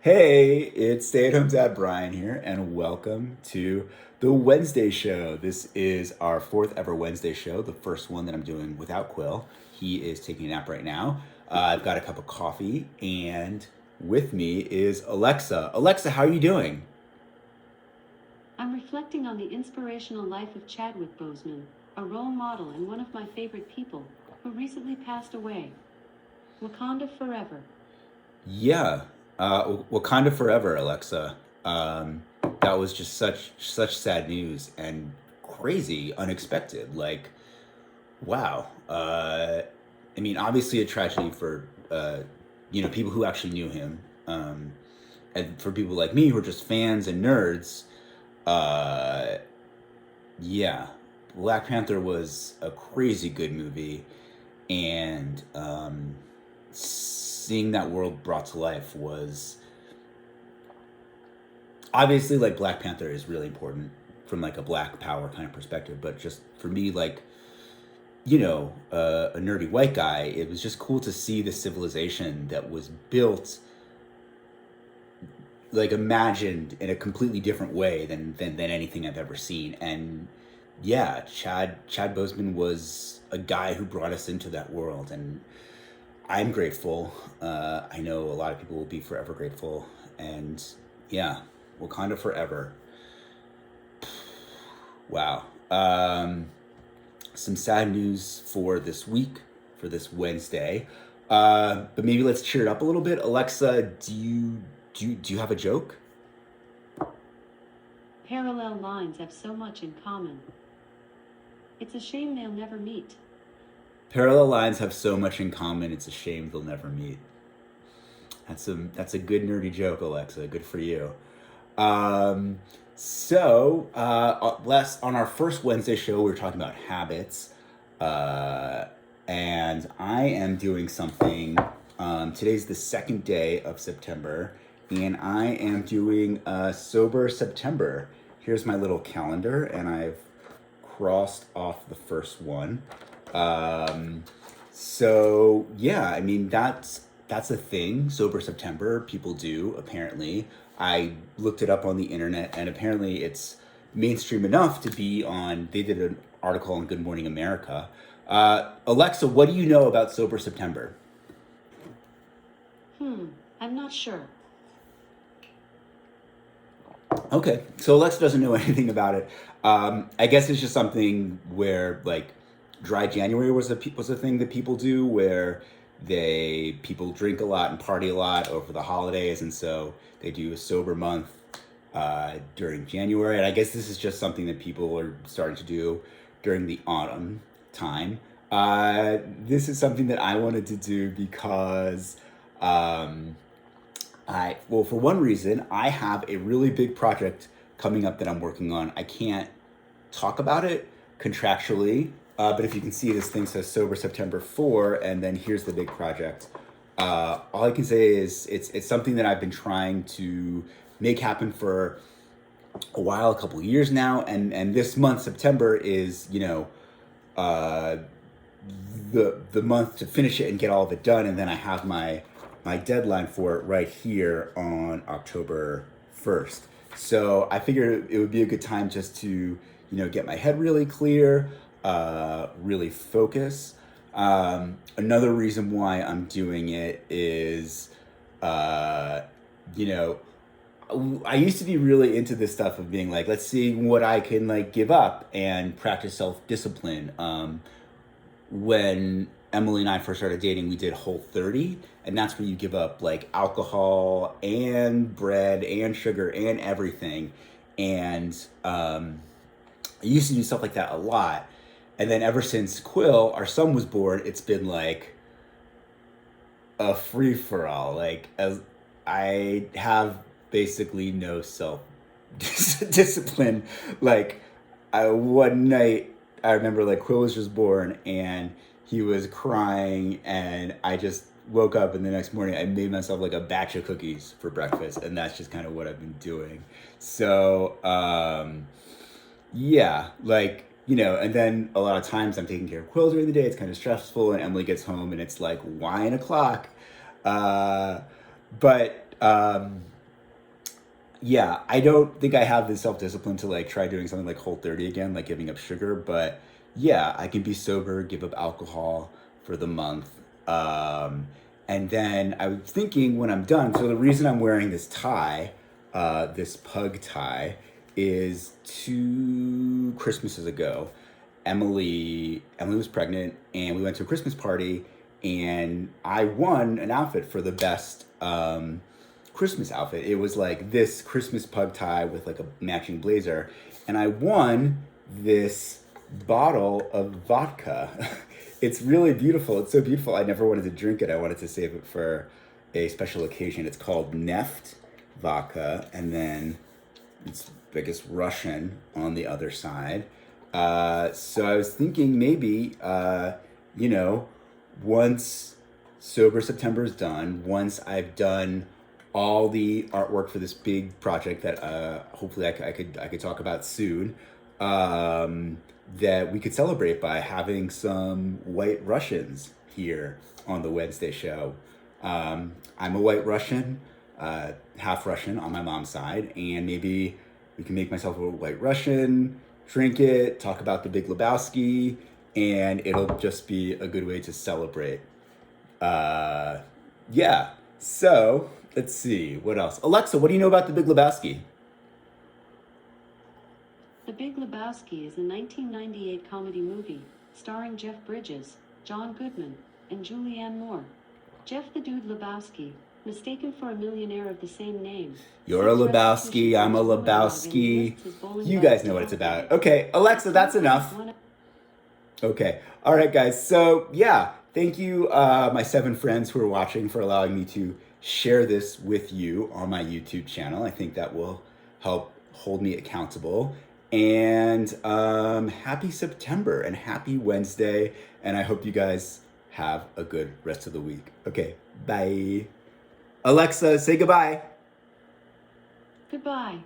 Hey, it's Stay at Home Dad Brian here, and welcome to the Wednesday show. This is our fourth ever Wednesday show, the first one that I'm doing without Quill. He is taking a nap right now. I've got a cup of coffee, and with me is Alexa. Alexa, how are you doing? I'm reflecting on the inspirational life of Chadwick Boseman, a role model and one of my favorite people, who recently passed away. Wakanda forever. Yeah, Wakanda forever, Alexa. Um, that was just such sad news and crazy, unexpected. Like, wow. I mean, obviously a tragedy for people who actually knew him, and for people like me who are just fans and nerds. Uh, yeah, Black Panther was a crazy good movie, and seeing that world brought to life was obviously like Black Panther is really important from like a Black Power kind of perspective, but just for me, like a nerdy white guy, it was just cool to see the civilization that was built, like imagined in a completely different way than anything I've ever seen. And yeah, Chad Boseman was a guy who brought us into that world, and I'm grateful. I know a lot of people will be forever grateful, and yeah, Wakanda forever. Wow. Some sad news for this week, for this Wednesday. But maybe let's cheer it up a little bit. Alexa, do you have a joke? Parallel lines have so much in common. It's a shame they'll never meet. Parallel lines have so much in common. It's a shame they'll never meet. That's a good nerdy joke, Alexa. Good for you. Um, last on our first Wednesday show, we were talking about habits, uh, and I am doing something. Today's the second day of September, and I am doing sober September. Here's my little calendar, and I've crossed off the first one. Um, so yeah, I mean that's a thing. Sober September, people do apparently. I looked it up on the internet, and apparently it's mainstream enough to be on. They did an article on Good Morning America. Alexa, what do you know about Sober September? Hmm, I'm not sure. Okay, so Alexa doesn't know anything about it. I guess it's just something where like dry January was a thing that people do where people drink a lot and party a lot over the holidays, and so they do a sober month during January. And I guess this is just something that people are starting to do during the autumn time. This is something that I wanted to do because um, for one reason, I have a really big project coming up that I'm working on. I can't talk about it contractually, but if you can see, this thing says Sober September 4, and then here's the big project. All I can say is it's something that I've been trying to make happen for a while, a couple of years now, and this month, September, is uh, the month to finish it and get all of it done, and then I have my deadline for it right here on October 1st. So I figured it would be a good time just to get my head really clear, really focus. Another reason why I'm doing it is, uh, you know, I used to be really into this stuff of being like, let's see what I can like give up and practice self discipline. When Emily and I first started dating, we did Whole 30, and that's where you give up like alcohol and bread and sugar and everything. And I used to do stuff like that a lot. And then ever since Quill, our son, was born, it's been like a free for all. Like as I have basically no self discipline. Like one night, I remember like Quill was just born and he was crying, and I just woke up, and the next morning I made myself like a batch of cookies for breakfast, and that's just kind of what I've been doing. So yeah, like and then a lot of times I'm taking care of Quill during the day. It's kind of stressful, and Emily gets home, and it's like 1 o'clock. Uh, but Um, yeah, I don't think I have the self discipline to like try doing something like Whole30 again, like giving up sugar. But yeah, I can be sober, give up alcohol for the month. Um, and then I was thinking when I'm done. So the reason I'm wearing this tie, this pug tie, is 2 Christmases ago. Emily was pregnant, and we went to a Christmas party, and I won an outfit for the best. Christmas outfit. It was like this Christmas pug tie with like a matching blazer, and I won this bottle of vodka. It's really beautiful. It's so beautiful. I never wanted to drink it. I wanted to save it for a special occasion. It's called Neft vodka, and then it's I guess Russian on the other side. So I was thinking maybe you know once Sober September is done, once I've done all the artwork for this big project that hopefully I could talk about soon, that we could celebrate by having some White Russians here on the Wednesday show. I'm a White Russian, half Russian on my mom's side, and maybe we can make myself a White Russian, drink it, talk about the Big Lebowski, and it'll just be a good way to celebrate. Yeah. So let's see what else. Alexa, what do you know about the Big Lebowski? The Big Lebowski is a 1998 comedy movie starring Jeff Bridges, John Goodman, and Julianne Moore. Jeff the Dude Lebowski, mistaken for a millionaire of the same name. You're a seeks Lebowski. restitution I'm a from his bully dog and Lebowski. enlists his bowling You buddy guys know what it's Tom about. Petty. Okay, Alexa, that's enough. One of Okay. All right, guys. So, yeah, thank you, my 7 friends who are watching, for allowing me to share this with you on my YouTube channel. I think that will help hold me accountable. And happy September and happy Wednesday. And I hope you guys have a good rest of the week. Okay, bye. Alexa, say goodbye. Goodbye.